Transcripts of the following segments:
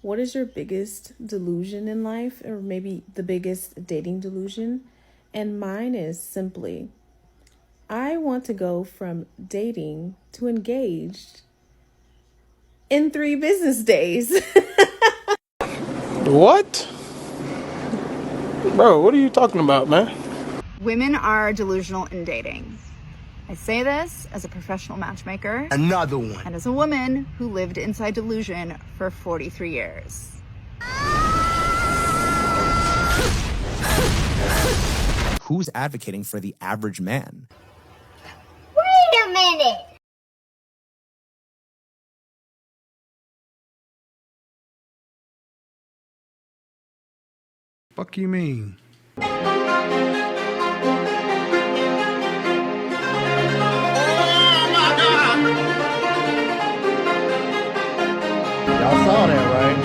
What is your biggest delusion in life, or maybe the biggest dating delusion? And mine is simply, I want to go from dating to engaged in 3 business days. What? Bro, what are you talking about, man? Women are delusional in dating. I say this as a professional matchmaker. Another one. And as a woman who lived inside delusion for 43 years. Who's advocating for the average man? Wait a minute! Fuck you mean? Y'all saw that, right?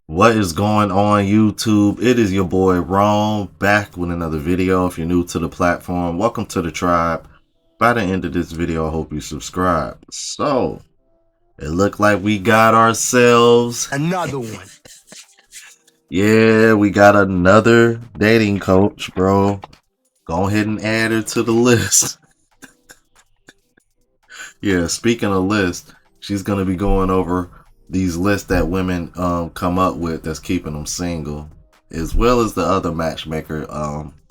What is going on YouTube? It is your boy Ron back with another video. If you're new to the platform, welcome to the tribe. By the end of this video, I hope you subscribe. So it looked like we got ourselves Another one. Yeah, we got another dating coach, bro. Go ahead and add her to the list. Yeah, speaking of lists, she's gonna be going over these lists that women come up with that's keeping them single, as well as the other matchmaker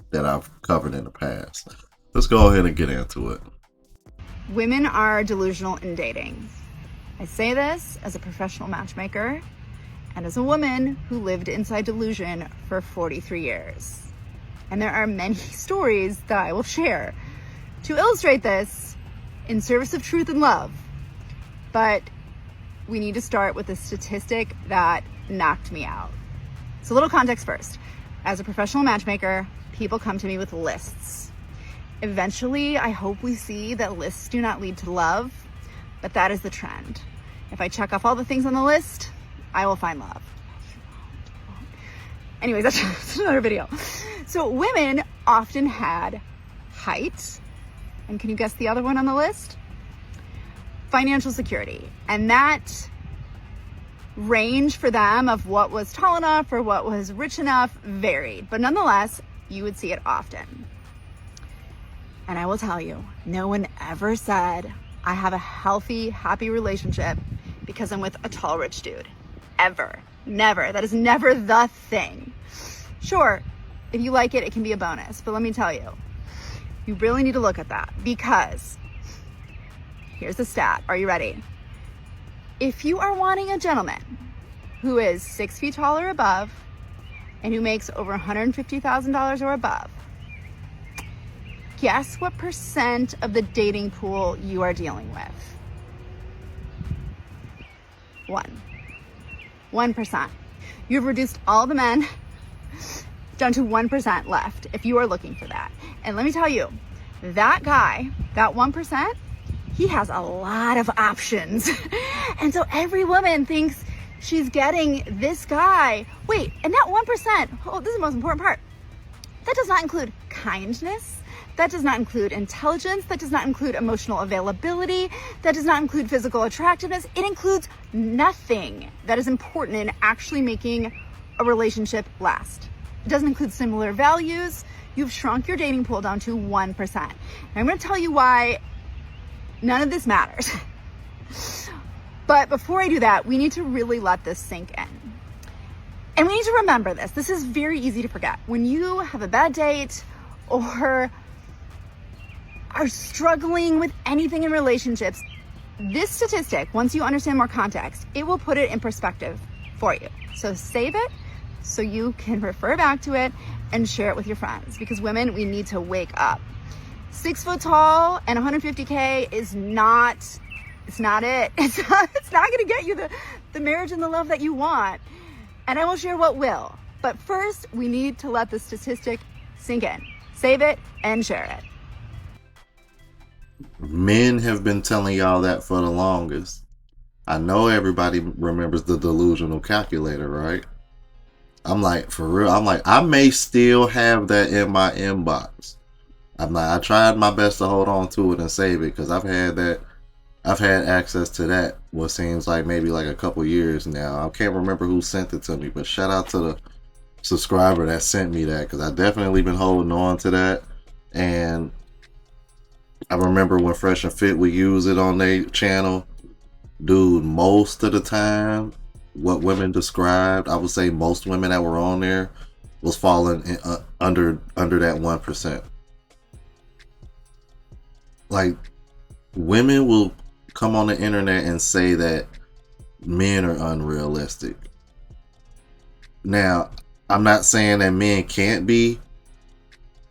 that I've covered in the past. Let's go ahead and get into it. Women are delusional in dating. I say this as a professional matchmaker and as a woman who lived inside delusion for 43 years. And there are many stories that I will share to illustrate this in service of truth and love. But we need to start with a statistic that knocked me out. So a little context first. As a professional matchmaker, people come to me with lists. Eventually, I hope we see that lists do not lead to love, but that is the trend. If I check off all the things on the list, I will find love. Anyways, that's another video. So women often had height, and can you guess the other one on the list? Financial security. And that range for them of what was tall enough or what was rich enough varied, but nonetheless, you would see it often. And I will tell you, no one ever said, I have a healthy, happy relationship because I'm with a tall, rich dude. Ever. Never. That is never the thing. Sure, if you like it, it can be a bonus, but let me tell you, you really need to look at that because here's the stat. Are you ready? If you are wanting a gentleman who is 6 feet tall or above and who makes over $150,000 or above, guess what percent of the dating pool you are dealing with? 1%. You've reduced all the men down to 1% left if you are looking for that. And let me tell you, that guy, that 1%, he has a lot of options. And so every woman thinks she's getting this guy. Wait, and that 1%, oh, this is the most important part. That does not include kindness. That does not include intelligence. That does not include emotional availability. That does not include physical attractiveness. It includes nothing that is important in actually making a relationship last. It doesn't include similar values. You've shrunk your dating pool down to 1%. And I'm going to tell you why none of this matters. But before I do that, we need to really let this sink in. And we need to remember this. This is very easy to forget. When you have a bad date or are struggling with anything in relationships, this statistic, once you understand more context, it will put it in perspective for you. So save it so you can refer back to it and share it with your friends. Because women, we need to wake up. 6 foot tall and 150K is not, it's not it. It's not gonna get you the marriage and the love that you want. And I will share what will. But first, we need to let the statistic sink in. Save it and share it. Men have been telling y'all that for the longest. I know everybody remembers the delusional calculator, right? I'm like, for real, I'm like, I may still have that in my inbox. I'm like, I tried my best to hold on to it and save it because I've had access to that what seems like maybe like a couple years now. I can't remember who sent it to me, but shout out to the subscriber that sent me that, because I definitely been holding on to that. And I remember when Fresh and Fit would use it on their channel. Dude, most of the time, what women described, I would say most women that were on there was falling in, under that 1%. Like, women will come on the internet and say that men are unrealistic. Now, I'm not saying that men can't be,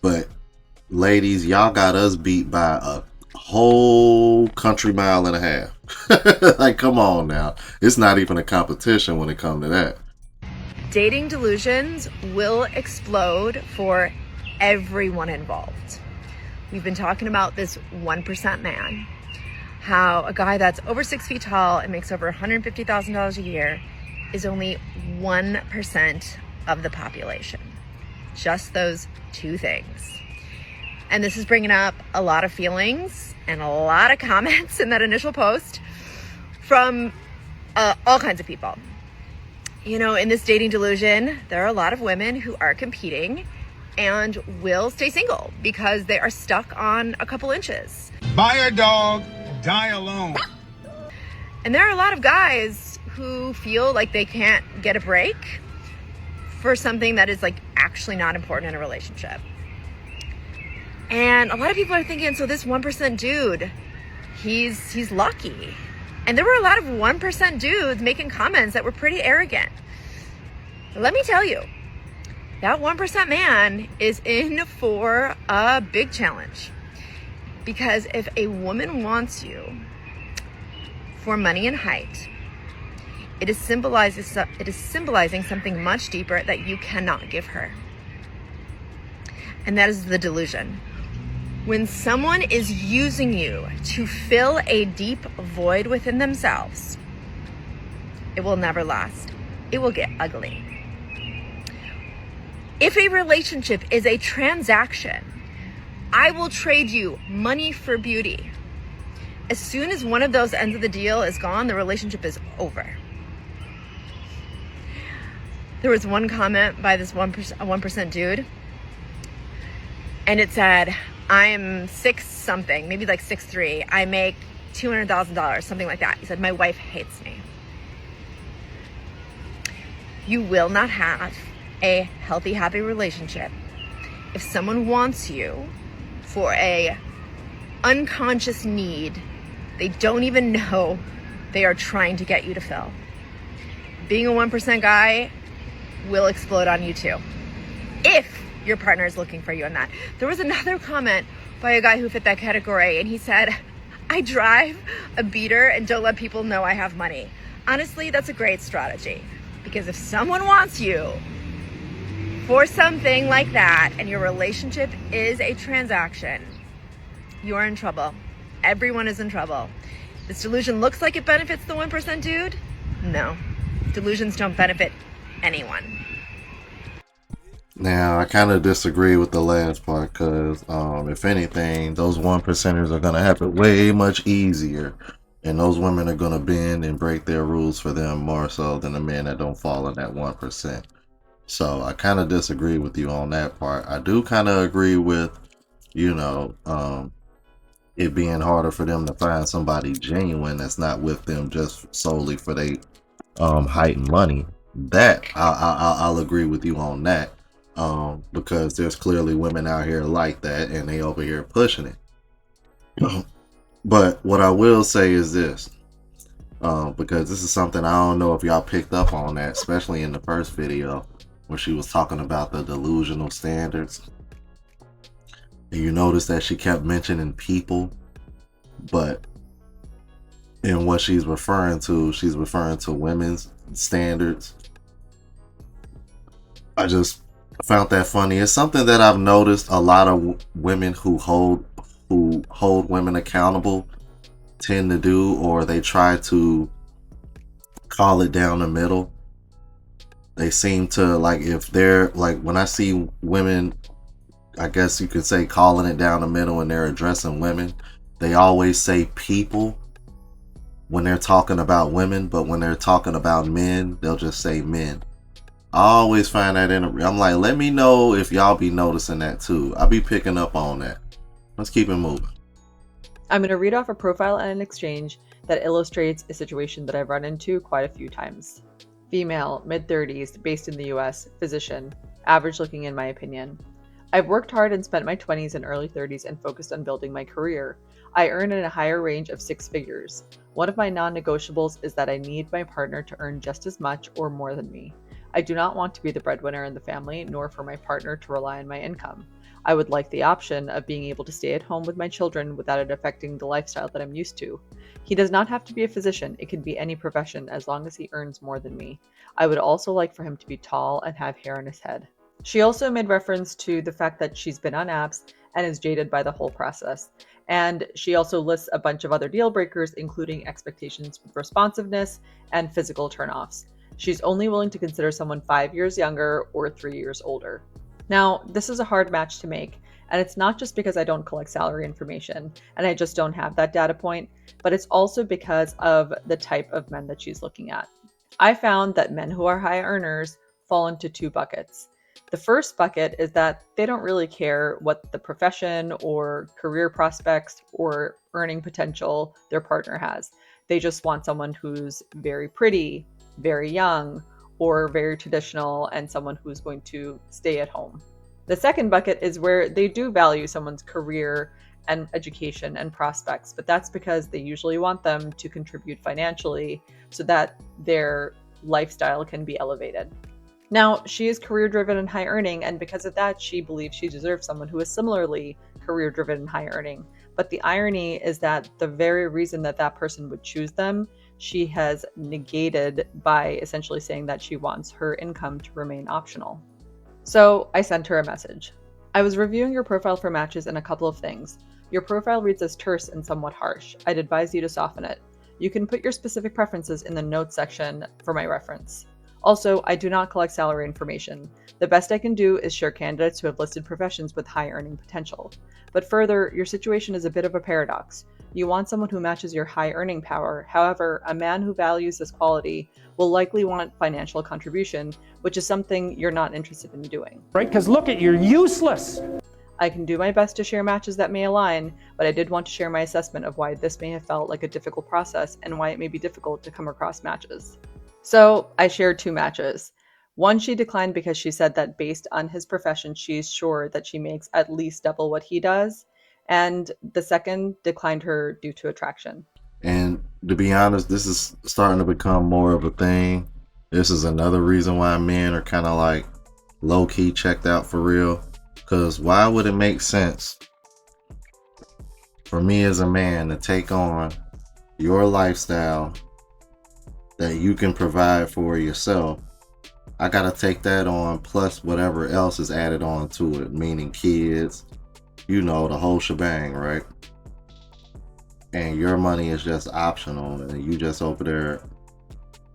but ladies, y'all got us beat by a whole country mile and a half. Like, come on now. It's not even a competition when it comes to that. Dating delusions will explode for everyone involved. We've been talking about this 1% man, how a guy that's over 6 feet tall and makes over $150,000 a year is only 1% of the population. Just those two things. And this is bringing up a lot of feelings and a lot of comments in that initial post from all kinds of people. You know, in this dating delusion, there are a lot of women who are competing and will stay single because they are stuck on a couple inches. Buy a dog, die alone. And there are a lot of guys who feel like they can't get a break for something that is like actually not important in a relationship. And a lot of people are thinking, so this 1% dude, he's lucky. And there were a lot of 1% dudes making comments that were pretty arrogant. Let me tell you, that 1% man is in for a big challenge. Because if a woman wants you for money and height, it is symbolizing something much deeper that you cannot give her. And that is the delusion. When someone is using you to fill a deep void within themselves, it will never last. It will get ugly. If a relationship is a transaction, I will trade you money for beauty. As soon as one of those ends of the deal is gone, the relationship is over. There was one comment by this 1% dude, and it said, I'm 6 something, maybe like 6'3". I make $200,000, something like that. He said, my wife hates me. You will not have a healthy, happy relationship if someone wants you for a unconscious need they don't even know they are trying to get you to fill. Being a 1% guy will explode on you too, if your partner is looking for you on that. There was another comment by a guy who fit that category, and he said, I drive a beater and don't let people know I have money. Honestly, that's a great strategy, because if someone wants you for something like that and your relationship is a transaction, you're in trouble. Everyone is in trouble. This delusion looks like it benefits the 1% dude. No, delusions don't benefit anyone. Now, I kind of disagree with the last part, because if anything, those 1%ers are going to have it way much easier. And those women are going to bend and break their rules for them more so than the men that don't fall in that 1%. So I kind of disagree with you on that part. I do kind of agree with, you know, it being harder for them to find somebody genuine that's not with them just solely for their height and money. That I'll agree with you on that. Because there's clearly women out here like that, and they over here pushing it. But what I will say is this, because this is something I don't know if y'all picked up on that, especially in the first video where she was talking about the delusional standards. And you notice that she kept mentioning people, but in what she's referring to women's standards. I just found that funny. It's something that I've noticed a lot of women who hold women accountable tend to do, or they try to call it down the middle. They seem to, like, if they're like, when I see women, I guess you could say, calling it down the middle and they're addressing women, they always say people when they're talking about women, but when they're talking about men, they'll just say men. I always find that I'm like, let me know if y'all be noticing that too. I'll be picking up on that. Let's keep it moving. I'm going to read off a profile and an exchange that illustrates a situation that I've run into quite a few times. Female, mid-30s, based in the US, physician, average looking in my opinion. I've worked hard and spent my 20s and early 30s and focused on building my career. I earn in a higher range of 6 figures. One of my non-negotiables is that I need my partner to earn just as much or more than me. I do not want to be the breadwinner in the family, nor for my partner to rely on my income. I would like the option of being able to stay at home with my children without it affecting the lifestyle that I'm used to. He does not have to be a physician. It can be any profession as long as he earns more than me. I would also like for him to be tall and have hair on his head. She also made reference to the fact that she's been on apps and is jaded by the whole process. And she also lists a bunch of other deal breakers, including expectations with responsiveness and physical turnoffs. She's only willing to consider someone 5 years younger or 3 years older. Now, this is a hard match to make, and it's not just because I don't collect salary information and I just don't have that data point, but it's also because of the type of men that she's looking at. I found that men who are high earners fall into 2 buckets. The first bucket is that they don't really care what the profession or career prospects or earning potential their partner has. They just want someone who's very pretty, very young, or very traditional, and someone who's going to stay at home. The second bucket is where they do value someone's career and education and prospects, but that's because they usually want them to contribute financially so that their lifestyle can be elevated. Now, she is career-driven and high-earning, and because of that, she believes she deserves someone who is similarly career-driven and high-earning. But the irony is that the very reason that that person would choose them, she has negated by essentially saying that she wants her income to remain optional. So I sent her a message. I was reviewing your profile for matches and a couple of things. Your profile reads as terse and somewhat harsh. I'd advise you to soften it. You can put your specific preferences in the notes section for my reference. Also, I do not collect salary information. The best I can do is share candidates who have listed professions with high earning potential. But further, your situation is a bit of a paradox. You want someone who matches your high earning power. However, a man who values this quality will likely want financial contribution, which is something you're not interested in doing. Right? Because look at, you're useless. I can do my best to share matches that may align, but I did want to share my assessment of why this may have felt like a difficult process and why it may be difficult to come across matches. So I shared 2 matches. One she declined because she said that based on his profession, she's sure that she makes at least double what he does. And the second declined her due to attraction. And to be honest, this is starting to become more of a thing. This is another reason why men are kind of like low-key checked out for real. Because why would it make sense for me as a man to take on your lifestyle that you can provide for yourself? I gotta take that on plus whatever else is added on to it, meaning kids, you know, the whole shebang, right? And your money is just optional, and you just over there.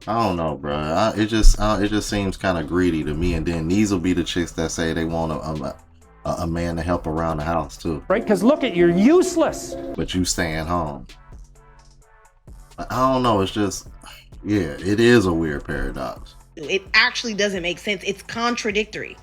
I don't know, bro. It just seems kind of greedy to me. And then these will be the chicks that say they want a man to help around the house too. Right? Because look at, you're useless. But you staying home. I don't know. It's just, yeah, it is a weird paradox. It actually doesn't make sense. It's contradictory.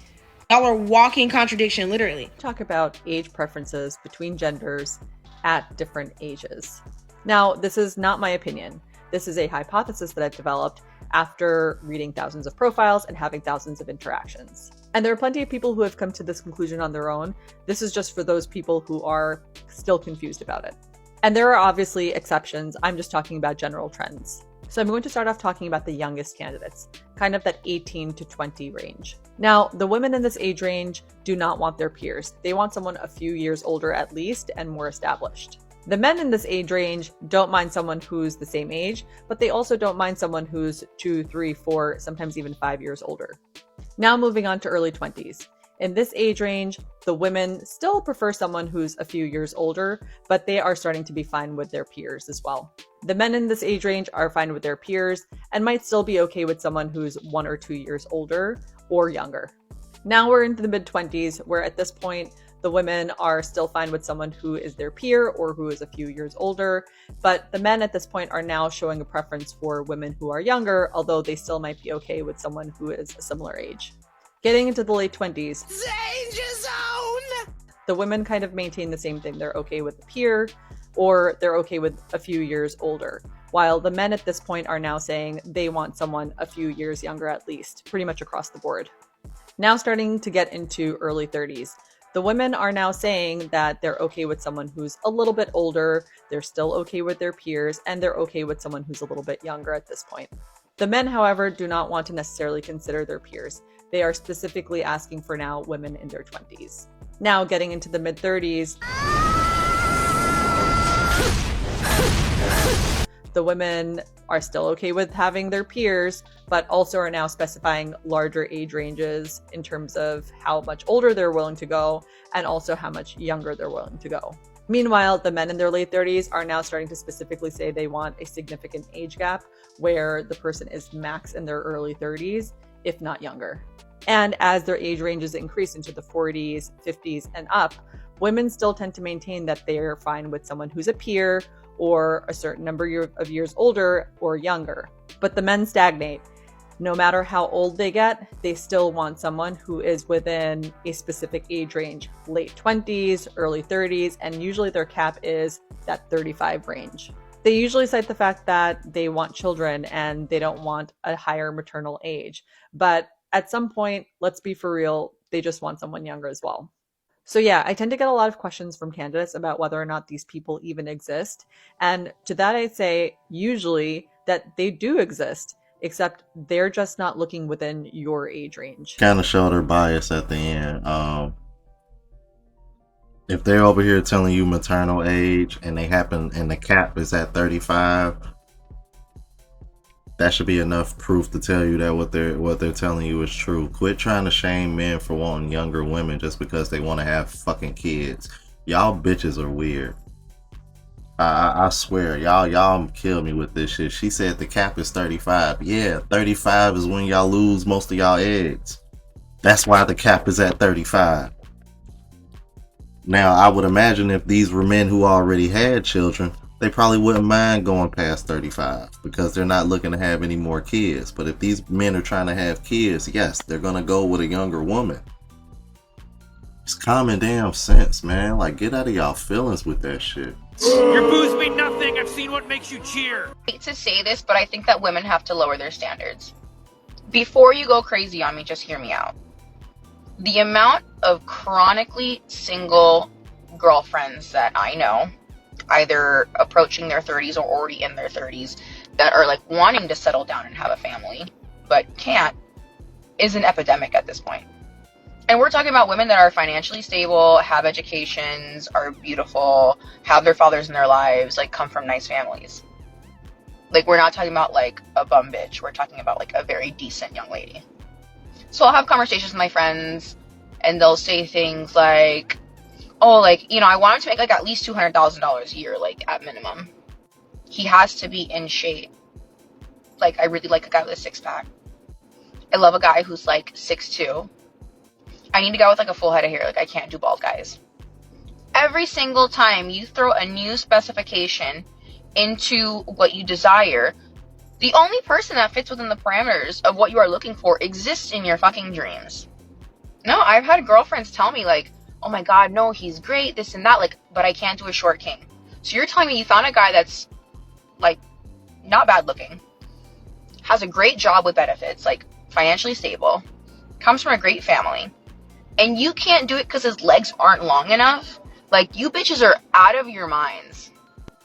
Y'all are walking contradiction, literally. Talk about age preferences between genders at different ages. Now, this is not my opinion. This is a hypothesis that I've developed after reading thousands of profiles and having thousands of interactions. And there are plenty of people who have come to this conclusion on their own. This is just for those people who are still confused about it. And there are obviously exceptions. I'm just talking about general trends. So I'm going to start off talking about the youngest candidates, kind of that 18 to 20 range. Now, the women in this age range do not want their peers. They want someone a few years older at least and more established. The men in this age range don't mind someone who's the same age, but they also don't mind someone who's 2, 3, 4, sometimes even 5 years older. Now moving on to early 20s. In this age range, the women still prefer someone who's a few years older, but they are starting to be fine with their peers as well. The men in this age range are fine with their peers and might still be okay with someone who's 1 or 2 years older or younger. Now we're into the mid-20s, where at this point, the women are still fine with someone who is their peer or who is a few years older, but the men at this point are now showing a preference for women who are younger, although they still might be okay with someone who is a similar age. Getting into the late 20s, Danger zone! the women kind of maintain the same thing. They're okay with the peer, or they're okay with a few years older, while the men at this point are now saying they want someone a few years younger at least, pretty much across the board. Now starting to get into early 30s. The women are now saying that they're okay with someone who's a little bit older, they're still okay with their peers, and they're okay with someone who's a little bit younger at this point. The men, however, do not want to necessarily consider their peers. They are specifically asking for now women in their 20s. Now getting into the mid-30s, the women are still okay with having their peers, but also are now specifying larger age ranges in terms of how much older they're willing to go and also how much younger they're willing to go. Meanwhile, the men in their late 30s are now starting to specifically say they want a significant age gap where the person is max in their early 30s, if not younger. And as their age ranges increase into the 40s, 50s, and up, women still tend to maintain that they are fine with someone who's a peer or a certain number of years older or younger. But the men stagnate. No matter how old they get, they still want someone who is within a specific age range, late 20s, early 30s, and usually their cap is that 35 range. They usually cite the fact that they want children and they don't want a higher maternal age. But at some point, let's be for real, they just want someone younger as well. So yeah, I tend to get a lot of questions from candidates about whether or not these people even exist. And to that I say, usually, that they do exist, except they're just not looking within your age range. Kind of show their bias at the end. If they're over here telling you maternal age and the cap is at 35, that should be enough proof to tell you that what they're telling you is true. Quit trying to shame men for wanting younger women just because they want to have fucking kids. Y'all bitches are weird. I swear, y'all kill me with this shit. She said the cap is 35. Yeah, 35 is when y'all lose most of y'all eggs. That's why the cap is at 35. Now, I would imagine if these were men who already had children, they probably wouldn't mind going past 35 because they're not looking to have any more kids. But if these men are trying to have kids, yes, they're going to go with a younger woman. It's common damn sense, man. Like, get out of y'all feelings with that shit. Your booze mean nothing. I've seen what makes you cheer. I hate to say this, but I think that women have to lower their standards. Before you go crazy on me, just hear me out. The amount of chronically single girlfriends that I know, either approaching their 30s or already in their 30s, that are like wanting to settle down and have a family, but can't, is an epidemic at this point. And we're talking about women that are financially stable, have educations, are beautiful, have their fathers in their lives, like come from nice families. Like, we're not talking about like a bum bitch. We're talking about like a very decent young lady. So I'll have conversations with my friends and they'll say things like, oh, like, you know, I want him to make like at least $200,000 a year, like at minimum. He has to be in shape. Like, I really like a guy with a six pack. I love a guy who's like 6'2". I need a guy with like a full head of hair. Like, I can't do bald guys. Every single time you throw a new specification into what you desire, the only person that fits within the parameters of what you are looking for exists in your fucking dreams. No, I've had girlfriends tell me like, oh my god, no, he's great, this and that, like, but I can't do a short king. So you're telling me you found a guy that's like not bad looking, has a great job with benefits, like financially stable, comes from a great family, and you can't do it because his legs aren't long enough? Like, you bitches are out of your minds.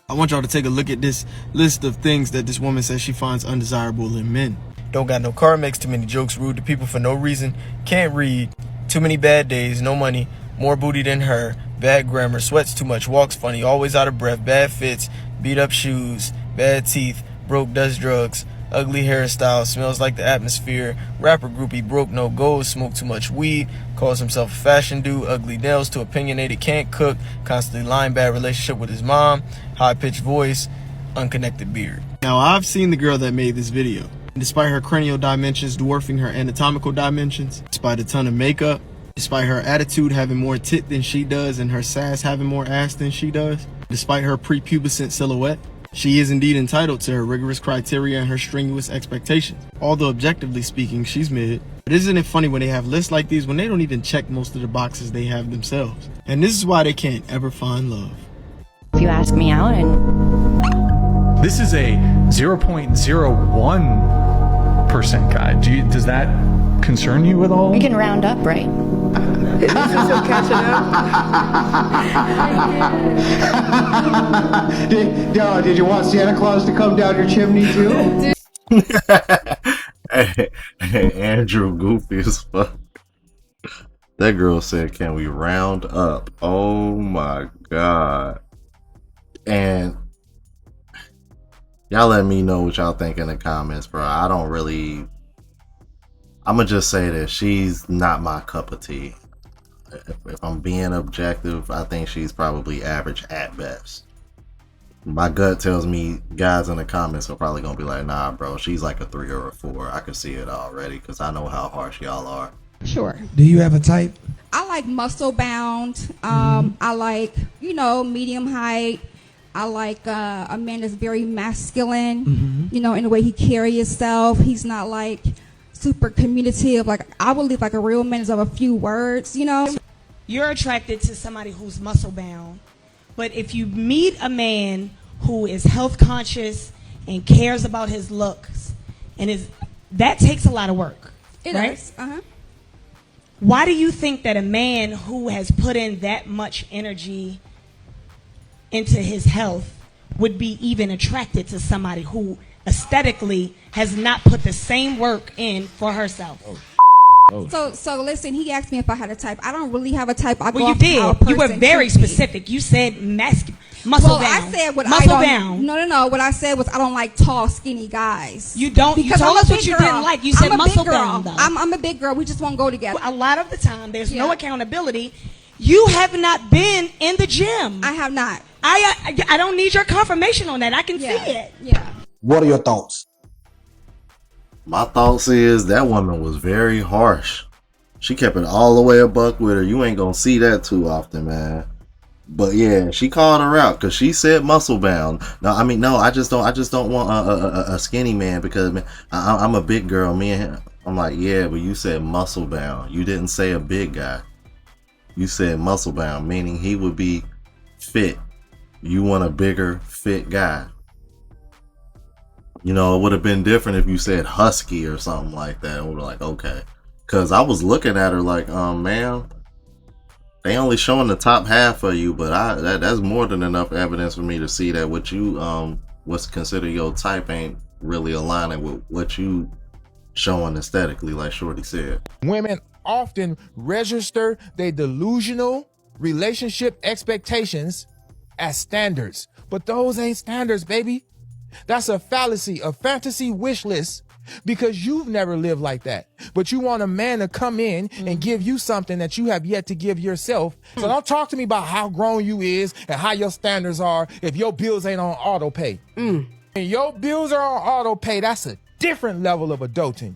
I want y'all to take a look at this list of things that this woman says she finds undesirable in men. Don't got no car, makes too many jokes, rude to people for no reason, can't read, too many bad days, no money, more booty than her, bad grammar, sweats too much, walks funny, always out of breath, bad fits, beat up shoes, bad teeth, broke, does drugs, ugly hairstyle, smells like the atmosphere, rapper groupie, broke, no goals, smoke too much weed, calls himself a fashion dude, ugly nails, too opinionated, can't cook, constantly lying, bad relationship with his mom, high-pitched voice, unconnected beard. Now, I've seen the girl that made this video. Despite her cranial dimensions dwarfing her anatomical dimensions, despite a ton of makeup, despite her attitude having more tit than she does and her sass having more ass than she does, despite her prepubescent silhouette, she is indeed entitled to her rigorous criteria and her strenuous expectations. Although objectively speaking, she's mid. But isn't it funny when they have lists like these when they don't even check most of the boxes they have themselves? And this is why they can't ever find love. If you ask me out and... This is a 0.01% guy. Does that concern you at all? We can round up, right? Is this still catching up? Did you want Santa Claus to come down your chimney too? Hey, Andrew, goofy as fuck. That girl said, "Can we round up?" Oh my god! And y'all let me know what y'all think in the comments, bro. I don't really. I'ma just say that she's not my cup of tea. If I'm being objective, I think she's probably average at best. My gut tells me guys in the comments are probably gonna be like, nah, bro, she's like a 3 or a 4. I can see it already because I know how harsh y'all are. Sure. Do you have a type? I like muscle bound. I like, medium height. I like a man that's very masculine, in the way he carries himself. He's not like super communicative. Like, I believe like a real man is of a few words, You're attracted to somebody who's muscle bound. But if you meet a man who is health conscious and cares about his looks, that takes a lot of work. It right? does. Why do you think that a man who has put in that much energy into his health would be even attracted to somebody who aesthetically has not put the same work in for herself? So listen, he asked me if I had a type. I don't really have a type. Well, you did. You were very specific. You said muscle bound. I said what muscle I don't. bound. No. What I said was I don't like tall, skinny guys. You don't. Because you told I'm a us what big you girl. didn't like. You said I'm a muscle big girl. bound, though. I'm a big girl. We just won't go together. A lot of the time, there's no accountability. You have not been in the gym. I have not. I don't need your confirmation on that. I can see it. Yeah. What are your thoughts? My thoughts is that woman was very harsh. She kept it all the way a buck with her. You ain't gonna see that too often, man. But yeah, she called her out because she said muscle bound. No, I mean, no, I just don't want a skinny man because man, I'm a big girl. Me and him, I'm like, yeah, but you said muscle bound. You didn't say a big guy. You said muscle bound, meaning he would be fit. You want a bigger, fit guy. It would have been different if you said husky or something like that. We're like, okay. Because I was looking at her like, ma'am, they only showing the top half of you, but that's more than enough evidence for me to see that what you what's considered your type ain't really aligning with what you showing aesthetically, like Shorty said. Women often register their delusional relationship expectations as standards, but those ain't standards, baby. That's a fallacy, a fantasy wish list, because you've never lived like that. But you want a man to come in and give you something that you have yet to give yourself. So don't talk to me about how grown you is and how your standards are if your bills ain't on auto pay. And your bills are on auto pay, that's a different level of adulting.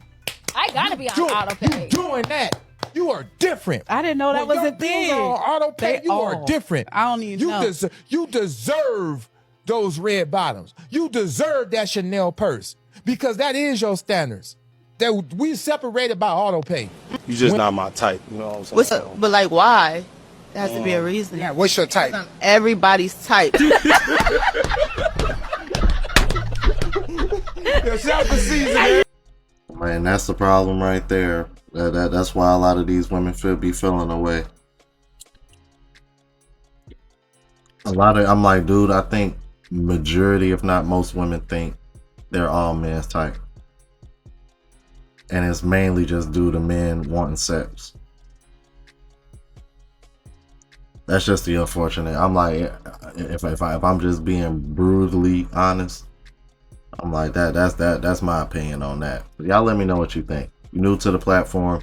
I gotta be on auto pay. You doing that. You are different. I didn't know that was a thing. Your bills are on auto pay, you are different. I don't even know. You deserve those red bottoms. You deserve that Chanel purse because that is your standards. That we separated by auto pay. You just not my type, you know what I'm saying? But like, why? There has to be a reason. Yeah, what's your type? Everybody's type. Man, that's the problem right there. That's why a lot of these women be feeling away. I'm like, dude, I think majority, if not most women think they're all men's type. And it's mainly just due to men wanting sex. That's just the unfortunate. I'm like, if I'm just being brutally honest, I'm like, that's my opinion on that. But y'all let me know what you think. If you're new to the platform,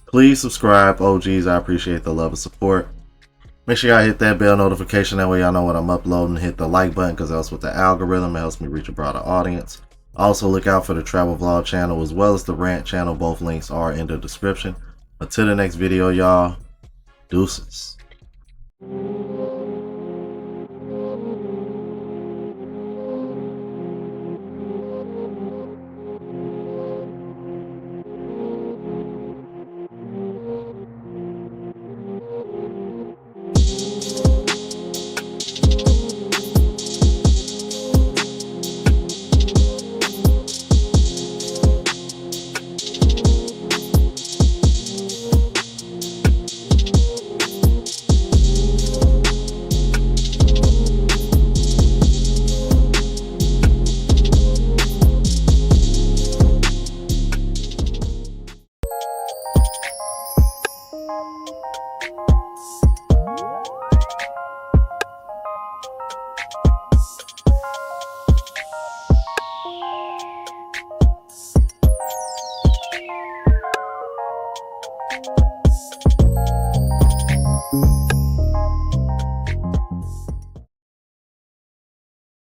please subscribe. OGs, I appreciate the love and support. Make sure y'all hit that bell notification. That way y'all know when I'm uploading. Hit the like button because that's with the algorithm. It helps me reach a broader audience. Also, look out for the travel vlog channel as well as the rant channel. Both links are in the description. Until the next video, y'all. Deuces. you.